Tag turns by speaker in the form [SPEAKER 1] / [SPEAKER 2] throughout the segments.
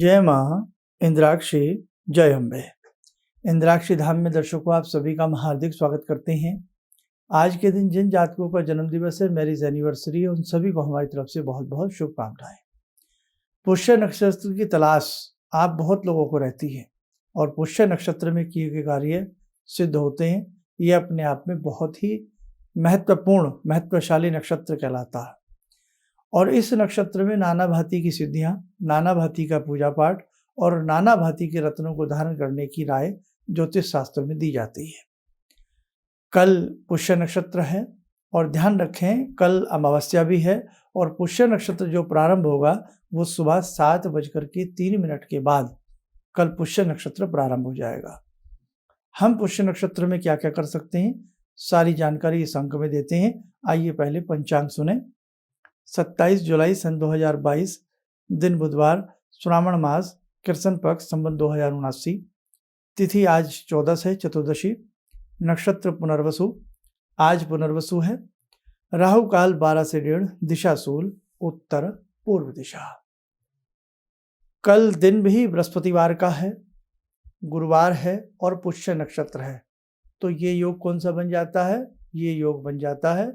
[SPEAKER 1] जय माँ इंद्राक्षी, जय अम्बे। इंद्राक्षी धाम में दर्शकों आप सभी का हम हार्दिक स्वागत करते हैं। आज के दिन जिन जातकों का जन्म दिवस है, मैरिज एनिवर्सरी है, उन सभी को हमारी तरफ से बहुत बहुत शुभकामनाएं। पुष्य नक्षत्र की तलाश आप बहुत लोगों को रहती है और पुष्य नक्षत्र में किए गए कार्य सिद्ध होते हैं। ये अपने आप में बहुत ही महत्वशाली नक्षत्र कहलाता है और इस नक्षत्र में नाना भांति की सिद्धियां, नाना भांति का पूजा पाठ और नाना भांति के रत्नों को धारण करने की राय ज्योतिष शास्त्र में दी जाती है। कल पुष्य नक्षत्र है और ध्यान रखें कल अमावस्या भी है और पुष्य नक्षत्र जो प्रारंभ होगा वो सुबह 7:03 के बाद कल पुष्य नक्षत्र प्रारंभ हो जाएगा। हम पुष्य नक्षत्र में क्या क्या कर सकते हैं, सारी जानकारी इस अंक में देते हैं। आइए पहले पंचांग सुने। 27 जुलाई सन 2022, दिन बुधवार, श्रावण मास, कृष्ण पक्ष, संवत 2079। तिथि आज 14 है, चतुर्दशी। नक्षत्र पुनर्वसु, आज पुनर्वसु है। राहु काल 12 से 1:30, दिशा शूल, उत्तर पूर्व दिशा। कल दिन भी बृहस्पतिवार का है, गुरुवार है और पुष्य नक्षत्र है। तो ये योग कौन सा बन जाता है? ये योग बन जाता है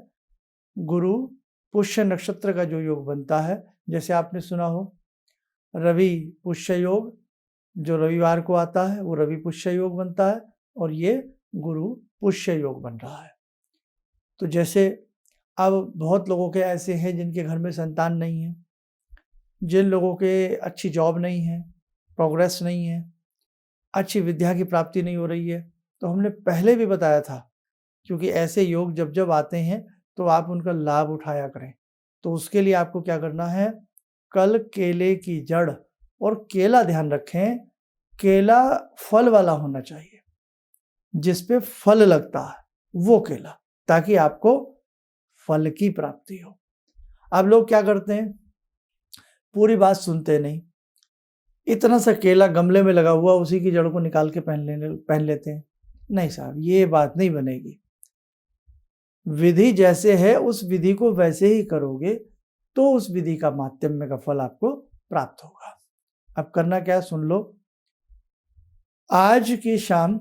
[SPEAKER 1] गुरु पुष्य नक्षत्र का जो योग बनता है। जैसे आपने सुना हो रवि पुष्य योग, जो रविवार को आता है वो रवि पुष्य योग बनता है और ये गुरु पुष्य योग बन रहा है। तो जैसे अब बहुत लोगों के ऐसे हैं जिनके घर में संतान नहीं है, जिन लोगों के अच्छी जॉब नहीं है, प्रोग्रेस नहीं है, अच्छी विद्या की प्राप्ति नहीं हो रही है, तो हमने पहले भी बताया था क्योंकि ऐसे योग जब जब आते हैं तो आप उनका लाभ उठाया करें। तो उसके लिए आपको क्या करना है, कल केले की जड़ और केला, ध्यान रखें केला फल वाला होना चाहिए, जिस पे फल लगता है वो केला, ताकि आपको फल की प्राप्ति हो। अब लोग क्या करते हैं, पूरी बात सुनते नहीं, इतना सा केला गमले में लगा हुआ उसी की जड़ को निकाल के पहन लेते हैं। नहीं साहब, ये बात नहीं बनेगी। विधि जैसे है उस विधि को वैसे ही करोगे तो उस विधि का माध्यम का फल आपको प्राप्त होगा। अब करना क्या है, सुन लो। आज की शाम,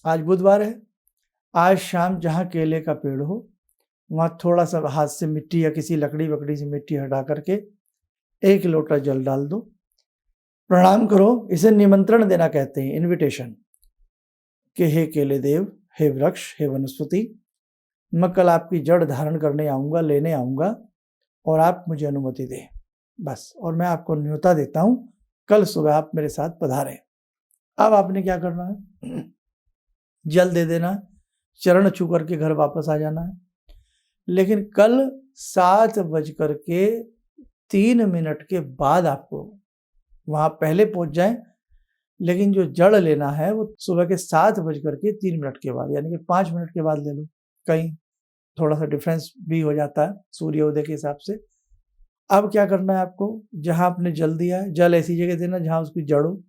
[SPEAKER 1] आज बुधवार है, आज शाम जहाँ केले का पेड़ हो वहाँ थोड़ा सा हाथ से मिट्टी या किसी लकड़ी वकड़ी से मिट्टी हटा करके 1 लोटा जल डाल दो, प्रणाम करो। इसे निमंत्रण देना कहते हैं, इनविटेशन, कि हे केले देव, हे वृक्ष, हे वनस्पति, मैं कल आपकी जड़ धारण करने आऊँगा, लेने आऊँगा और आप मुझे अनुमति दें बस। और मैं आपको न्योता देता हूँ, कल सुबह आप मेरे साथ पधारें। अब आपने क्या करना है, जल दे देना, चरण छू करके घर वापस आ जाना है। लेकिन कल 7:03 के बाद आपको वहाँ पहले पहुँच जाएं, लेकिन जो जड़ लेना है वो सुबह के 7:03 के बाद, यानी कि 5 मिनट के बाद ले लो। कहीं थोड़ा सा डिफरेंस भी हो जाता है सूर्योदय के हिसाब से। अब क्या करना है आपको, जहां आपने जल दिया है, जल ऐसी जगह देना जहां उसकी जड़ हो।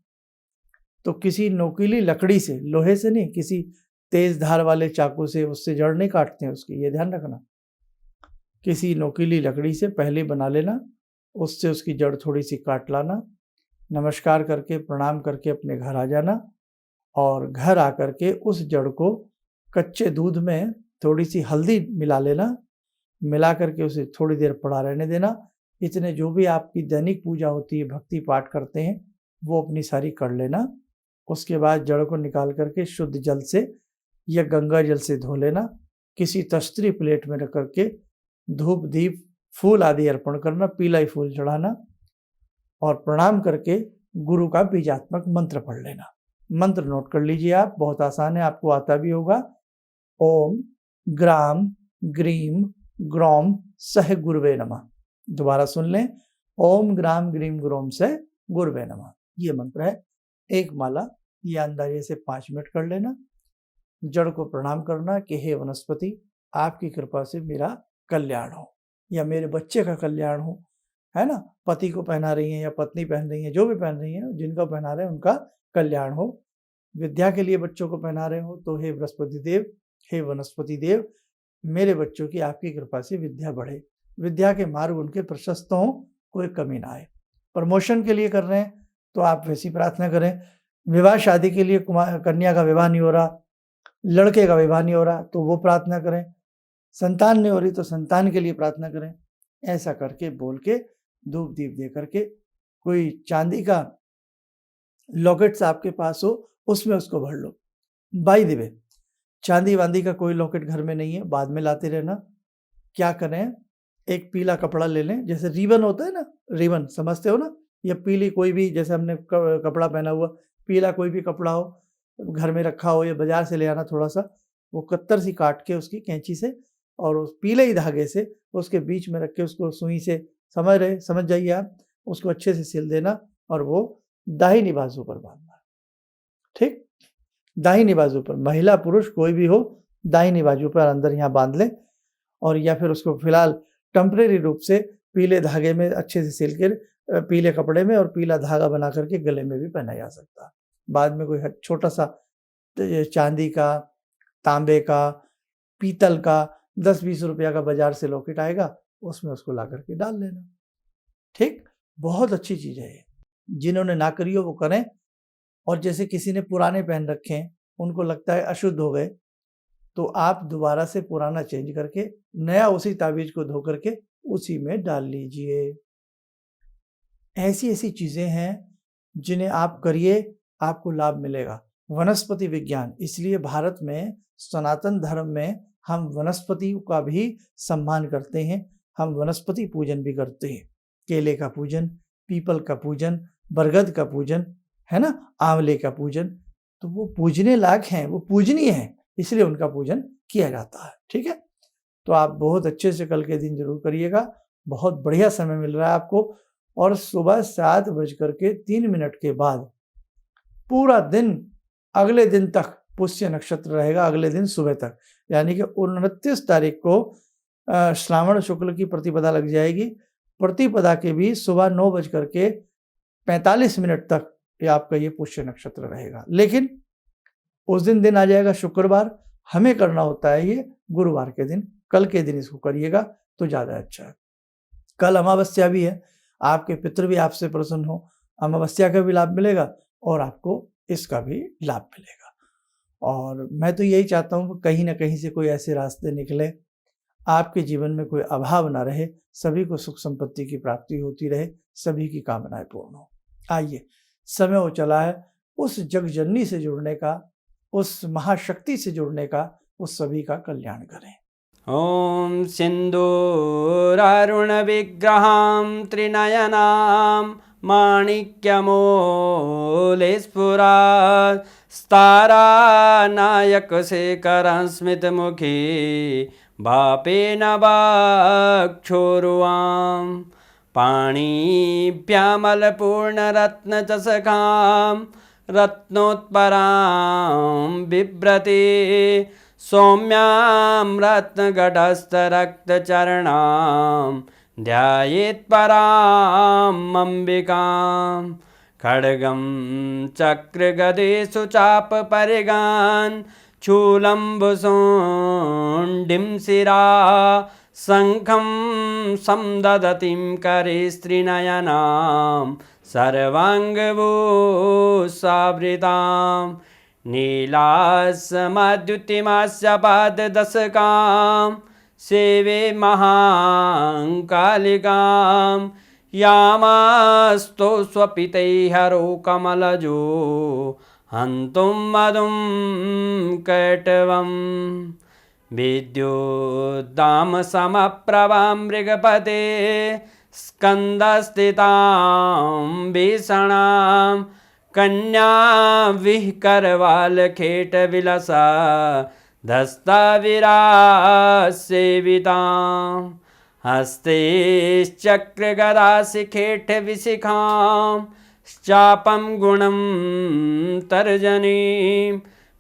[SPEAKER 1] तो किसी नोकीली लकड़ी से, लोहे से नहीं, किसी तेज धार वाले चाकू से उससे जड़ नहीं काटते हैं उसकी, ये ध्यान रखना। किसी नोकीली लकड़ी से पहले बना लेना, उससे उसकी जड़ थोड़ी सी काट लाना, नमस्कार करके प्रणाम करके अपने घर आ जाना और घर आकर के उस जड़ को कच्चे दूध में थोड़ी सी हल्दी मिला लेना, मिला करके उसे थोड़ी देर पड़ा रहने देना। इतने जो भी आपकी दैनिक पूजा होती है, भक्ति पाठ करते हैं, वो अपनी सारी कर लेना। उसके बाद जड़ को निकाल करके शुद्ध जल से या गंगा जल से धो लेना। किसी तस्तरी प्लेट में रख करके धूप दीप फूल आदि अर्पण करना, पीला ही फूल चढ़ाना और प्रणाम करके गुरु का बीजात्मक मंत्र पढ़ लेना। मंत्र नोट कर लीजिए आप, बहुत आसान है, आपको आता भी होगा। ओम ग्राम ग्रीम ग्रोम सह गुरुवे नमः। दोबारा सुन लें, ओम ग्राम ग्रीम ग्रोम सह गुरुवे नमः। ये मंत्र है, एक माला, ये अंदाजे से 5 मिनट कर लेना। जड़ को प्रणाम करना कि हे वनस्पति, आपकी कृपा से मेरा कल्याण हो या मेरे बच्चे का कल्याण हो, है ना। पति को पहना रही हैं या पत्नी पहन रही है, जो भी पहन रही है, जिनका पहना रहे हैं उनका कल्याण हो। विद्या के लिए बच्चों को पहना रहे हो तो हे बृहस्पति देव, हे वनस्पति देव, मेरे बच्चों की आपकी कृपा से विद्या बढ़े, विद्या के मार्ग उनके प्रशस्त हों, कोई कमी ना आए। प्रमोशन के लिए कर रहे हैं तो आप वैसी प्रार्थना करें। विवाह शादी के लिए कन्या का विवाह नहीं हो रहा, लड़के का विवाह नहीं हो रहा, तो वो प्रार्थना करें। संतान नहीं हो रही तो संतान के लिए प्रार्थना करें। ऐसा करके बोल के धूप दीप दे करके, कोई चांदी का लॉकेट्स आपके पास हो उसमें उसको भर लो। बाय द वे, चांदी वांदी का कोई लॉकेट घर में नहीं है, बाद में लाते रहना। क्या करें, एक पीला कपड़ा ले लें, जैसे रिबन होता है ना, रिबन समझते हो ना, या पीली कोई भी, जैसे हमने कपड़ा पहना हुआ, पीला कोई भी कपड़ा हो घर में रखा हो या बाजार से ले आना थोड़ा सा, वो कत्तर सी काट के उसकी कैंची से और उस पीले ही धागे से उसके बीच में रख के उसको सुई से, समझ जाइए आप, उसको अच्छे से सिल देना और वो दाहिनी बाजू पर बांधना। ठीक, दाहिनी बाजू पर, महिला पुरुष कोई भी हो, दाहिनी बाजू पर अंदर यहाँ बांध लें। और या फिर उसको फिलहाल टेम्परेरी रूप से पीले धागे में अच्छे से सिल के, पीले कपड़े में और पीला धागा बना करके गले में भी पहना जा सकता है। बाद में कोई छोटा सा चांदी का, तांबे का, पीतल का 10-20 रुपया का बाजार से लॉकेट आएगा, उसमें उसको ला करके डाल लेना। ठीक, बहुत अच्छी चीज़ है ये। जिन्होंने ना करी हो वो करें। और जैसे किसी ने पुराने पहन रखे हैं, उनको लगता है अशुद्ध हो गए, तो आप दोबारा से पुराना चेंज करके नया उसी ताबीज को धो करके उसी में डाल लीजिए। ऐसी ऐसी चीज़ें हैं जिन्हें आप करिए, आपको लाभ मिलेगा। वनस्पति विज्ञान, इसलिए भारत में सनातन धर्म में हम वनस्पति का भी सम्मान करते हैं, हम वनस्पति पूजन भी करते हैं। केले का पूजन, पीपल का पूजन, बरगद का पूजन, है ना, आंवले का पूजन, तो वो पूजने लायक हैं, वो पूजनीय हैं, इसलिए उनका पूजन किया जाता है। ठीक है, तो आप बहुत अच्छे से कल के दिन जरूर करिएगा। बहुत बढ़िया समय मिल रहा है आपको। और सुबह 7:03 के बाद पूरा दिन, अगले दिन तक पुष्य नक्षत्र रहेगा, अगले दिन सुबह तक, यानी कि 29 तारीख को श्रावण शुक्ल की प्रतिपदा लग जाएगी। प्रतिपदा के भी सुबह 9:45 तक ये आपका ये पुष्य नक्षत्र रहेगा। लेकिन उस दिन आ जाएगा शुक्रवार, हमें करना होता है ये गुरुवार के दिन। कल के दिन इसको करिएगा तो ज़्यादा अच्छा है। कल अमावस्या भी है, आपके पितृ भी आपसे प्रसन्न हो, अमावस्या का भी लाभ मिलेगा और आपको इसका भी लाभ मिलेगा। और मैं तो यही चाहता हूँ कि कहीं ना कहीं से कोई ऐसे रास्ते निकले, आपके जीवन में कोई अभाव ना रहे, सभी को सुख संपत्ति की प्राप्ति होती रहे, सभी की कामनाएं पूर्ण हो। आइए, समय हो चला है उस जगजननी से जुड़ने का, उस महाशक्ति से जुड़ने का, उस सभी का कल्याण करें।
[SPEAKER 2] ओम सिंदूरारुण विग्रहां त्रिनयनां माणिक्यमूले स्फुरात् स्तारानायकशेखरं स्मितमुखी बापेन वाक्षोरुवां पाणिभ्यामलपूर्णरत्नचषकां रत्नोत्परां बिभ्रति सौम्यां रत्नगटस्थरक्तचरणां ध्यायेत् पराम् अम्बिकां खड्गं चक्रगदेषु चापपरिगान् शूलम्बुशोण्डिं शिरा शङ्खं समदधतीं करे स्त्रीनयनां सर्वाङ्गभूषावृतां नीलासमद्युतिमास्य पाददशकां सेवे महाकालिकां यामास्तो स्वपितैहरो कमलजो हन्तुं मधुं कैटवं विद्युद्दामसमप्रभां मृगपते स्कन्दस्थितां भीषणां कन्या विहकरवालखेटविलसा धस्ताविरासेवितां हस्तेश्चक्रगदाशिखेटविशिखां चापं गुणं तर्जनीं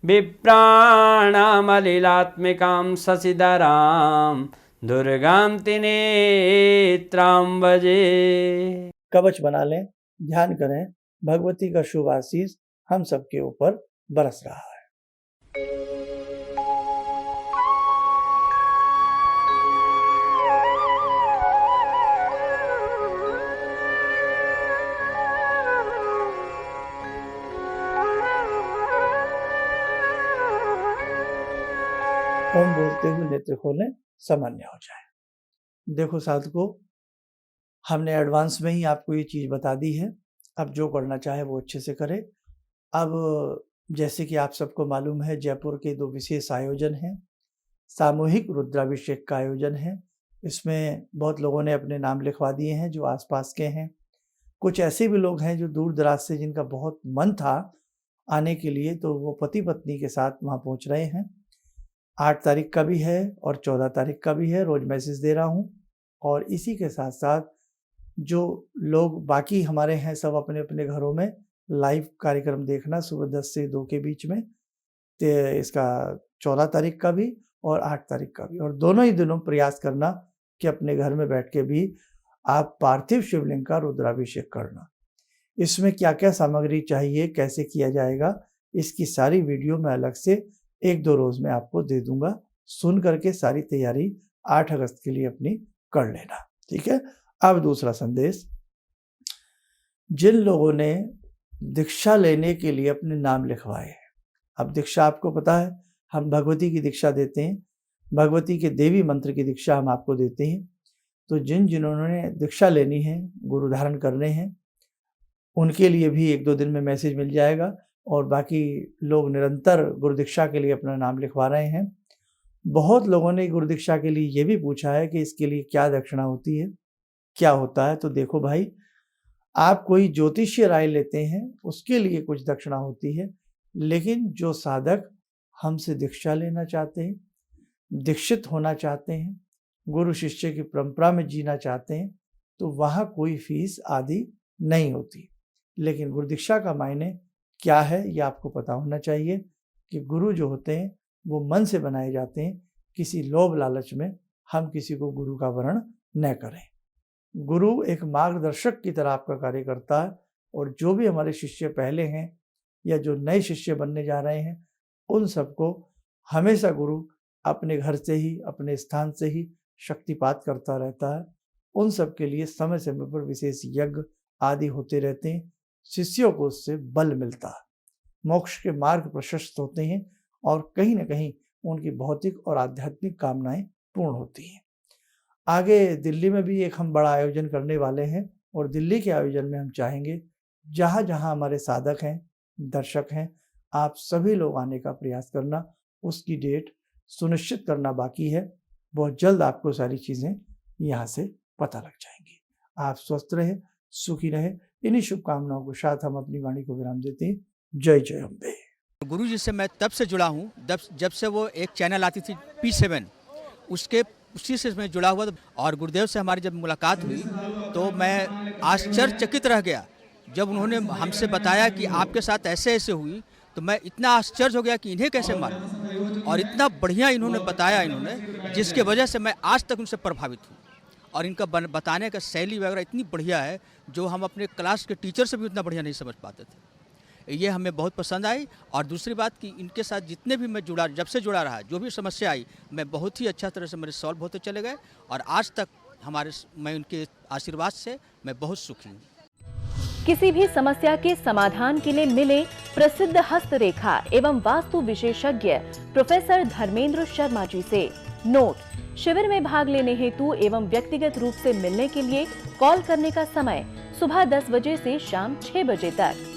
[SPEAKER 2] विप्राणामलिलात्मिकां शशिधरां दुर्गां त्रिनेत्रां भजे।
[SPEAKER 1] कवच बना लें, ध्यान करें, भगवती का शुभ आशीष हम सबके ऊपर बरस रहा है। ओम बोलते हुए नेत्र खोलें, सामान्य हो जाए। देखो साधकों, हमने एडवांस में ही आपको ये चीज़ बता दी है। अब जो करना चाहे वो अच्छे से करे। अब जैसे कि आप सबको मालूम है, जयपुर के 2 विशेष आयोजन हैं। सामूहिक रुद्राभिषेक का आयोजन है। इसमें बहुत लोगों ने अपने नाम लिखवा दिए हैं जो आसपास के हैं। कुछ ऐसे भी लोग हैं जो दूर दराज से, जिनका बहुत मन था आने के लिए, तो वो पति पत्नी के साथ वहाँ पहुँच रहे हैं। 8 तारीख का भी है और 14 तारीख का भी है। रोज़ मैसेज दे रहा हूँ। और इसी के साथ साथ जो लोग बाकी हमारे हैं, सब अपने अपने घरों में लाइव कार्यक्रम देखना सुबह 10 से 2 के बीच में। तो इसका 14 तारीख का भी और 8 तारीख का भी, और दोनों ही दिनों प्रयास करना कि अपने घर में बैठ के भी आप पार्थिव शिवलिंग का रुद्राभिषेक करना। इसमें क्या क्या सामग्री चाहिए, कैसे किया जाएगा, इसकी सारी वीडियो मैं अलग से 1-2 रोज़ में आपको दे दूंगा। सुन करके सारी तैयारी 8 अगस्त के लिए अपनी कर लेना, ठीक है। अब दूसरा संदेश, जिन लोगों ने दीक्षा लेने के लिए अपने नाम लिखवाए हैं। अब दीक्षा आपको पता है, हम भगवती की दीक्षा देते हैं, भगवती के देवी मंत्र की दीक्षा हम आपको देते हैं। तो जिन्होंने दीक्षा लेनी है, गुरु धारण करने हैं, उनके लिए भी 1-2 दिन में मैसेज मिल जाएगा। और बाकी लोग निरंतर गुरु दीक्षा के लिए अपना नाम लिखवा रहे हैं। बहुत लोगों ने गुरु दीक्षा के लिए ये भी पूछा है कि इसके लिए क्या दक्षिणा होती है, क्या होता है। तो देखो भाई, आप कोई ज्योतिषीय राय लेते हैं, उसके लिए कुछ दक्षिणा होती है। लेकिन जो साधक हमसे दीक्षा लेना चाहते हैं, दीक्षित होना चाहते हैं, गुरु शिष्य की परंपरा में जीना चाहते हैं, तो वहाँ कोई फीस आदि नहीं होती। लेकिन गुरु दीक्षा का मायने क्या है, ये आपको पता होना चाहिए कि गुरु जो होते हैं वो मन से बनाए जाते हैं। किसी लोभ लालच में हम किसी को गुरु का वर्ण न करें। गुरु एक मार्गदर्शक की तरह आपका कार्य करता है। और जो भी हमारे शिष्य पहले हैं या जो नए शिष्य बनने जा रहे हैं, उन सबको हमेशा गुरु अपने घर से ही, अपने स्थान से ही शक्तिपात करता रहता है। उन सब के लिए समय समय पर विशेष यज्ञ आदि होते रहते हैं। शिष्यों को उससे बल मिलता है, मोक्ष के मार्ग प्रशस्त होते हैं और कहीं ना कहीं उनकी भौतिक और आध्यात्मिक कामनाएं पूर्ण होती हैं। आगे दिल्ली में भी एक हम बड़ा आयोजन करने वाले हैं। और दिल्ली के आयोजन में हम चाहेंगे जहाँ जहाँ हमारे साधक हैं, दर्शक हैं, आप सभी लोग आने का प्रयास करना। उसकी डेट सुनिश्चित करना बाकी है। बहुत जल्द आपको सारी चीज़ें यहाँ से पता लग जाएंगी। आप स्वस्थ रहे, सुखी रहे, इन्हीं शुभकामनाओं के साथ हम अपनी वाणी को विराम देते हैं। जय जय अम्बे।
[SPEAKER 3] गुरु जी से मैं तब से जुड़ा हूँ जब से वो एक चैनल आती थी P7, उसी से मैं जुड़ा हुआ था। और गुरुदेव से हमारी जब मुलाकात हुई तो मैं आश्चर्यचकित रह गया जब उन्होंने हमसे बताया कि आपके साथ ऐसे ऐसे हुई। तो मैं इतना आश्चर्य हो गया कि इन्हें कैसे मालूम, और इतना बढ़िया इन्होंने बताया, जिसके वजह से मैं आज तक उनसे प्रभावित हूँ। और इनका बताने का शैली वगैरह इतनी बढ़िया है जो हम अपने क्लास के टीचर से भी उतना बढ़िया नहीं समझ पाते थे। ये हमें बहुत पसंद आई। और दूसरी बात कि इनके साथ जितने भी मैं जुड़ा, जब से जुड़ा रहा, जो भी समस्या आई, मैं बहुत ही अच्छा तरह से मेरे सॉल्व होते चले गए। और आज तक मैं उनके आशीर्वाद से मैं बहुत सुखी हूँ।
[SPEAKER 4] किसी भी समस्या के समाधान के लिए मिले प्रसिद्ध हस्तरेखा एवं वास्तु विशेषज्ञ प्रोफेसर धर्मेंद्र शर्मा जी से। नोट: शिविर में भाग लेने हेतु एवं व्यक्तिगत रूप से मिलने के लिए कॉल करने का समय सुबह 10 बजे से शाम 6 बजे तक।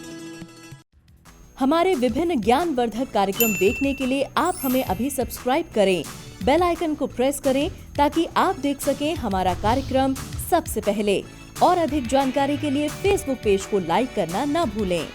[SPEAKER 4] हमारे विभिन्न ज्ञानवर्धक कार्यक्रम देखने के लिए आप हमें अभी सब्सक्राइब करें, बेल आइकन को प्रेस करें ताकि आप देख सकें हमारा कार्यक्रम सबसे पहले। और अधिक जानकारी के लिए फेसबुक पेज को लाइक करना न भूलें।